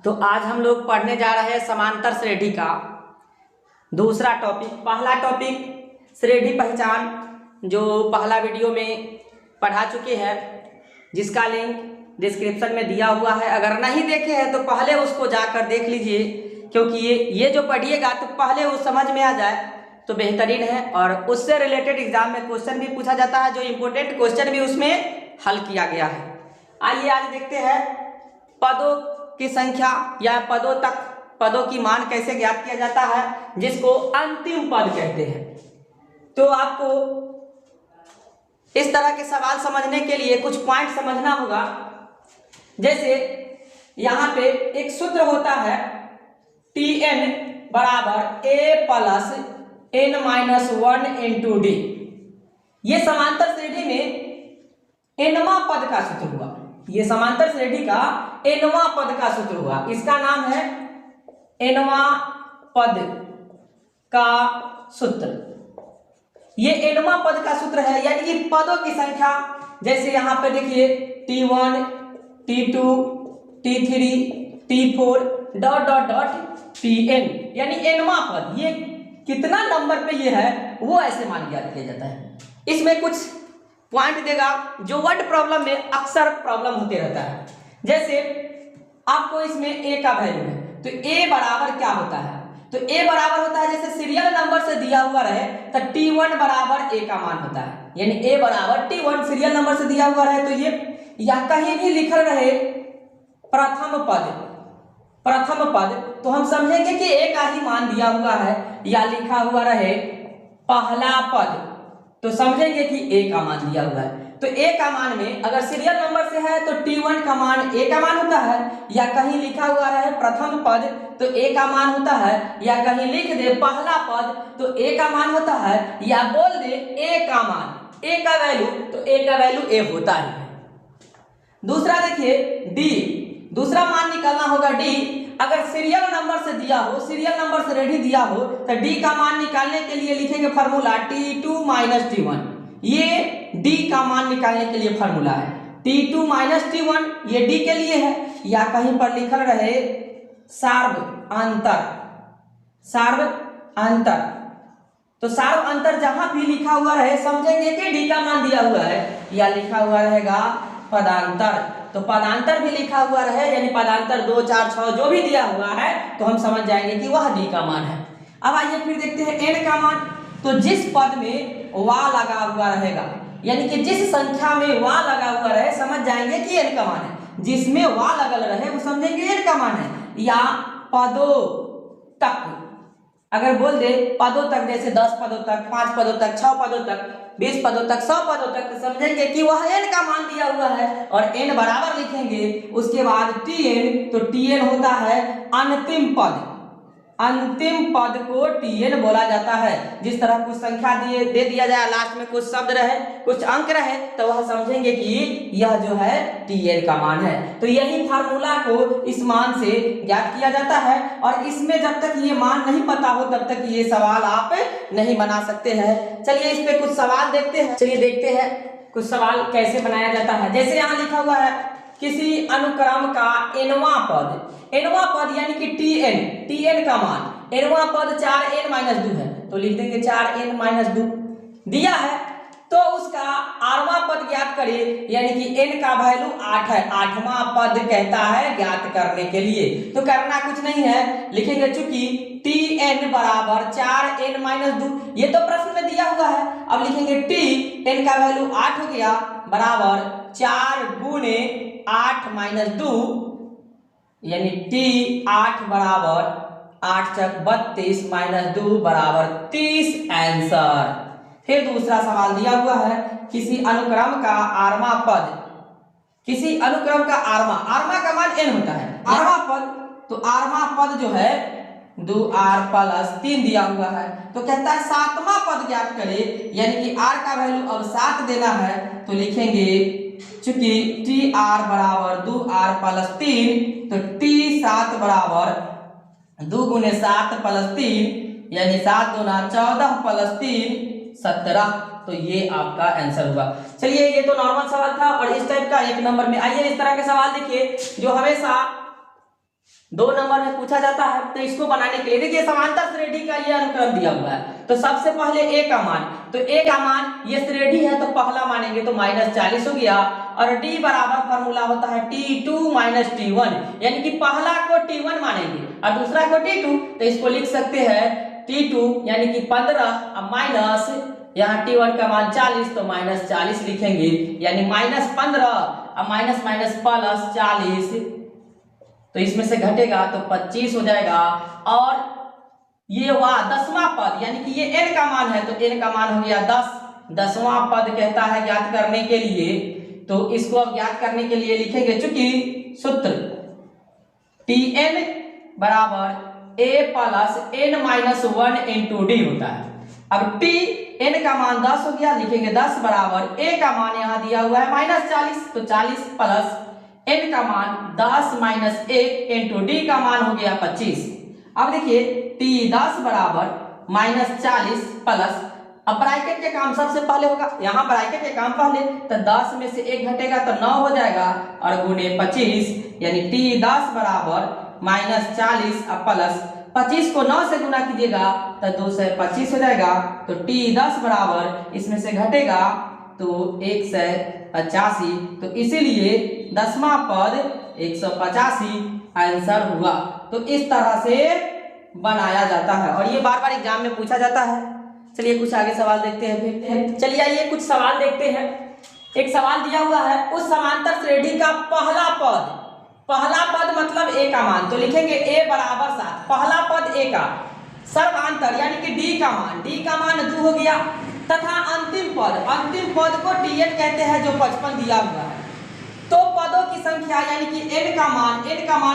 तो आज हम लोग पढ़ने जा रहे हैं समांतर श्रेणी का दूसरा टॉपिक। पहला टॉपिक श्रेणी पहचान जो पहला वीडियो में पढ़ा चुके हैं, जिसका लिंक डिस्क्रिप्शन में दिया हुआ है। अगर नहीं देखे हैं तो पहले उसको जाकर देख लीजिए, क्योंकि ये जो पढ़िएगा तो पहले वो समझ में आ जाए तो बेहतरीन है। और उससे रिलेटेड एग्जाम में क्वेश्चन भी पूछा जाता है, जो इम्पोर्टेंट क्वेश्चन भी उसमें हल किया गया है। आइए आज देखते हैं पदों की संख्या या पदों की मान कैसे ज्ञात किया जाता है, जिसको अंतिम पद कहते हैं। तो आपको इस तरह के सवाल समझने के लिए कुछ पॉइंट समझना होगा। जैसे यहाँ पे एक सूत्र होता है Tn बराबर a plus n-1 into D. ये समांतर श्रेणी में nवां पद का सूत्र हुआ। ये समांतर श्रेणी का nवां पद का सूत्र हुआ। इसका नाम है nवां पद का सूत्र। ये nवां पद का सूत्र है, यानी कि पदों की संख्या। जैसे यहाँ पे देखिए T1, T2, T3, T4 dot dot dot Tn, यानी nवां पद। ये कितना नंबर पे ये है वो ऐसे मान ज्ञात किया जाता है। इसमें कुछ पॉइंट देगा जो वर्ड प्रॉब्लम में अक्सर प्रॉब्लम होते रहता है। जैसे आपको इसमें a का वैल्यू है, तो a बराबर क्या होता है? तो a बराबर होता है, जैसे सीरियल नंबर से दिया हुआ रहे तो T1 बराबर a का मान होता है। यानी a बराबर T1 सीरियल नंबर से दिया हुआ रहे तो ये, या कहीं भी लिखल रहे प्रथम पद, तो हम समझेंगे कि a का ही मान दिया हुआ है। या लिखा हुआ रहे पहला पद, तो समझेंगे कि a का मान दिया हुआ है। तो a का मान में अगर सीरियल नंबर से है तो T1 का मान a का मान होता है। या कहीं लिखा हुआ रहे प्रथम पद तो a का मान होता है। या कहीं लिख दे पहला पद तो a का मान होता है। या बोल दे a का मान, a का वैल्यू, तो a का वैल्यू a होता है। दूसरा देखिए d, दूसरा मान निकालना होगा d। अगर सीरियल नंबर से दिया हो, सीरियल नंबर से रेडी दिया हो, तो d का मान निकालने के लिए लिखेंगे फार्मूला T2 माइनस T1। ये d का मान निकालने के लिए फार्मूला है T2 माइनस T1, ये d के लिए है। या कहीं पर लिखल रहे सार्व अंतर, तो सार्व अंतर जहां भी लिखा हुआ रहे समझेंगे कि d का मान दिया हुआ है। या लिखा हुआ रहेगा पदांतर, तो पदांतर भी लिखा हुआ रहे, यानी पदांतर 2, 4, 6 जो भी दिया हुआ है तो हम समझ जाएंगे कि वह d का मान है। अब आइए फिर देखते हैं n का मान। तो जिस पद में वा लगा हुआ रहेगा, यानी कि जिस संख्या में वा लगा हुआ रहे, समझ जाएंगे कि n का मान है। जिसमें वा लगल रहे वो समझेंगे n का मान है। या पदों तक, अगर बोल दे पदों तक, जैसे 10 पदों तक, 5 पदों तक, 6 पदों तक, 20 पदों तक, 100 पदों तक, तो समझेंगे कि वह n का मान दिया हुआ है। और n बराबर लिखेंगे, उसके बाद Tn, तो Tn होता है अंतिम पद। अंतिम पद को Tn बोला जाता है। जिस तरह कुछ संख्या दे दिया जाए, लास्ट में कुछ शब्द रहे, कुछ अंक रहे, तो वह समझेंगे कि यह जो है Tn का मान है। तो यही फार्मूला को इस मान से ज्ञात किया जाता है। और इसमें जब तक ये मान नहीं पता हो तब तक ये सवाल आप नहीं बना सकते हैं। चलिए इस पे कुछ सवाल देखते हैं। चलिए देखते हैं कुछ सवाल कैसे बनाया जाता है। जैसे यहाँ लिखा हुआ है किसी अनुक्रम का nवां पद यानी कि Tn का मान, nवां पद 4n माइनस 2 है, तो लिख देंगे 4n माइनस 2 दिया है। तो उसका 8वां पद ज्ञात करिए, यानी कि n का वैल्यू 8 है। 8वां पद कहता है ज्ञात करने के लिए, तो करना कुछ नहीं है, लिखेंगे चूंकि Tn बराबर 4n माइनस 2, ये तो प्रश्न में दिया हुआ है। अब लिखेंगे Tn का वैल्यू 8 हो गया, बराबर 4 गुने 8 माइनस 2, यानी T8 बराबर 8 चक 32 माइनस 2 बराबर 30 आंसर। फिर दूसरा सवाल दिया हुआ है किसी अनुक्रम का आठवां पद, किसी अनुक्रम का आठवां का मान n होता है। आठवां पद, तो आठवां पद जो है 2r प्लस 3 दिया हुआ है, तो कहता है 7वां पद ज्ञात करे, यानी कि r का वैल्यू अब 7 देना है। तो लिखेंगे चूंकि Tr बराबर 2r प्लस 3, तो T7 बराबर 2 गुने 7 प्लस 3, यानी 7 दूना 14 प्लस 3 17। तो ये आपका आंसर हुआ। चलिए ये तो नॉर्मल सवाल था। और इस टाइप का 1 नंबर में आइए इस तरह के सवाल देखिए जो हमेशा 2 नंबर में पूछा जाता है। तो इसको बनाने के लिए देखिए समांतर श्रेणी का ये अनुक्रम दिया हुआ है। तो सबसे पहले a का मान, तो a का मान ये श्रेणी है तो पहला मानेंगे तो -40 हो गया। और d बराबर फॉर्मूला होता है t2 - t1, यानी कि पहला को t1 मानेंगे और दूसरा को t2। तो इसको लिख सकते हैं t2 यानी कि 15 और माइनस यहाँ t1 का मान 40 तो -40 लिखेंगे, यानी -15 और माइनस प्लस 40। तो इसमें से घटेगा तो 25 हो जाएगा। और ये हुआ 10वां पद, यानी कि ये n का मान है तो n का मान हो गया 10। 10वां पद कहता है ज्ञात करने के लिए, तो इसको अब ज्ञात करने के लिए लिखेंगे, चूंकि सूत्र Tn बराबर a plus n-1 into D होता है। अब t n का मान 10 हो गया, लिखेंगे 10 बराबर a का मान यहाँ दिया हुआ है -40, तो 40 प्लस n का मान 10 - 1 इंटू डी का मान हो गया 25। अब देखिए t10 बराबर -40 प्लस, अब ब्रैकेट के काम सबसे पहले होगा, यहाँ ब्रैकेट के काम पहले, तो 10 में से 1 घटेगा तो 9 हो जाएगा और गुणे 25, यानी t10 बराबर -40 और प्लस 25 को 9 से गुना कीजिएगा तो 2 से 25 हो जाएगा। तो t10 बराबर इसमें से घटेगा तो 185, तो इसीलिए 10वां पद 185 आंसर हुआ। तो इस तरह से बनाया जाता है और ये बार बार एग्जाम में पूछा जाता है। चलिए कुछ आगे सवाल देखते हैं फिर। चलिए आइए कुछ सवाल देखते हैं। एक सवाल दिया हुआ है, उस समांतर श्रेणी का पहला पद मतलब a का मान, तो लिखेंगे a बराबर 7, पहला पद a का सर्वांतर यानी कि d का मान 2 हो गया, तथा अंतिम पद को tn कहते हैं जो 55 दिया हुआ है। तो पदों की संख्या यानी कि n का मान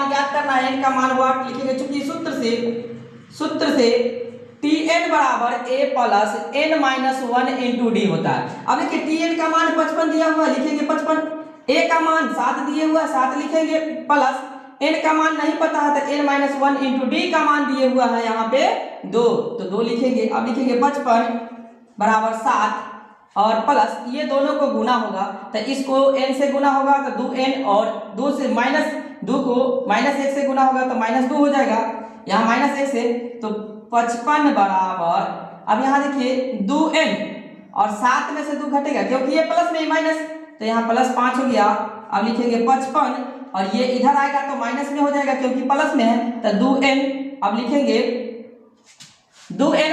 ज्ञात करना है। n का मान हुआ, लिखेंगे चूंकि सूत्र से tn बराबर a plus n-1 into D होता है। अब देखिए tn का मान 55 दिया हुआ है, लिखेंगे 55, a का मान 7 दिए हुआ है 7 लिखेंगे, प्लस n का मान नहीं पता है तो n-1 इंटू डी का मान दिए हुआ है यहाँ पे 2, तो 2 लिखेंगे। अब लिखेंगे 55 बराबर 7 और प्लस ये दोनों को गुना होगा तो इसको n से गुना होगा तो 2n और 2 से -2 को -1 से गुना होगा तो -2 हो जाएगा, यहाँ -1 से, तो 55 बराबर, अब यहाँ देखिए 2n और 7 में से 2 घटेगा क्योंकि ये प्लस में माइनस, तो यहाँ +5 हो गया। अब लिखेंगे 55 और ये इधर आएगा तो माइनस में हो जाएगा क्योंकि प्लस में है, तो 2n, अब लिखेंगे 2n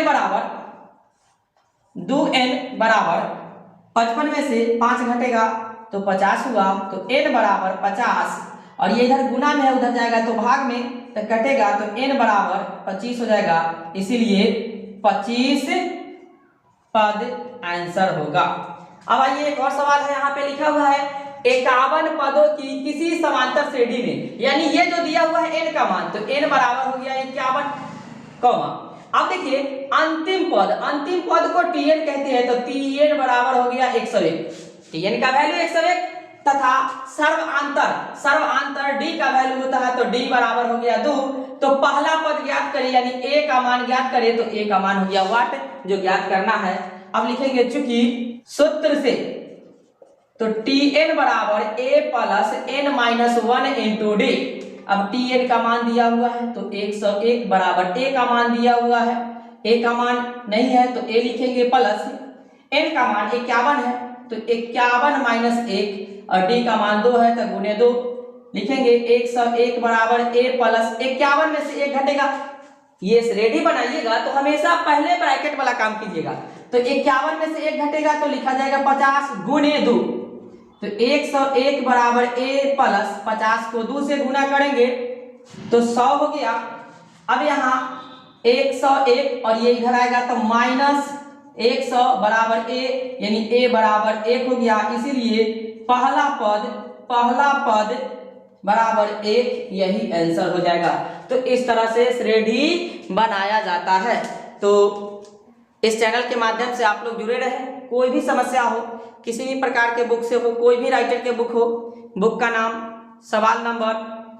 बराबर 55 में से 5 घटेगा तो 50 हुआ, तो n बराबर 50 और ये इधर गुना में है उधर जाएगा तो भाग में, तो कटेगा तो n बराबर 25 हो जाएगा, इसीलिए 25 पद आंसर होगा। अब आइए एक और सवाल है, यहाँ पे लिखा हुआ है 51 पदों की किसी समांतर श्रेणी में, यानी ये जो दिया हुआ है n का मान, तो n बराबर हो गया 51, कॉमा। अब देखिए अंतिम पद को tn कहते हैं, तो tn बराबर हो गया 101, tn का वैल्यू 101, तथा सर्वांतर d का वैल्यू होता है तो d बराबर हो गया 2। तो पहला पद ज्ञात करें यानी a का मान ज्ञात करें, तो a का मान हो गया वाट जो ज्ञात करना है। अब लिखेंगे चूंकि सूत्र से, तो tn बराबर a plus n-1 into D. अब tn का मान दिया हुआ है तो 101 बराबर a का मान दिया हुआ है, a का मान नहीं है तो a लिखेंगे, प्लस n का मान 51 है तो 51 - 1 और d का मान 2 है तो गुने 2, लिखेंगे 101 बराबर a प्लस 51 में से 1 घटेगा। ये श्रेणी बनाइएगा तो हमेशा पहले ब्रैकेट वाला काम कीजिएगा, तो 51 में से 1 घटेगा तो लिखा जाएगा 50 गुने 2, तो 101 बराबर a प्लस 50 को 2 से गुना करेंगे तो 100 हो गया। अब यहाँ 101 और ये इधर आएगा तो -100 बराबर a, यानी a बराबर 1 हो गया, इसीलिए पहला पद बराबर 1, यही आंसर हो जाएगा। तो इस तरह से श्रेणी बनाया जाता है। तो इस चैनल के माध्यम से आप लोग जुड़े रहे, कोई भी समस्या हो, किसी भी प्रकार के बुक से हो, कोई भी राइटर के बुक हो, बुक का नाम, सवाल नंबर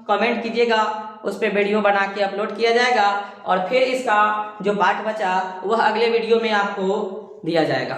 कमेंट कीजिएगा, उस पर वीडियो बना के अपलोड किया जाएगा और फिर इसका जो पार्ट बचा वह अगले वीडियो में आपको दिया जाएगा।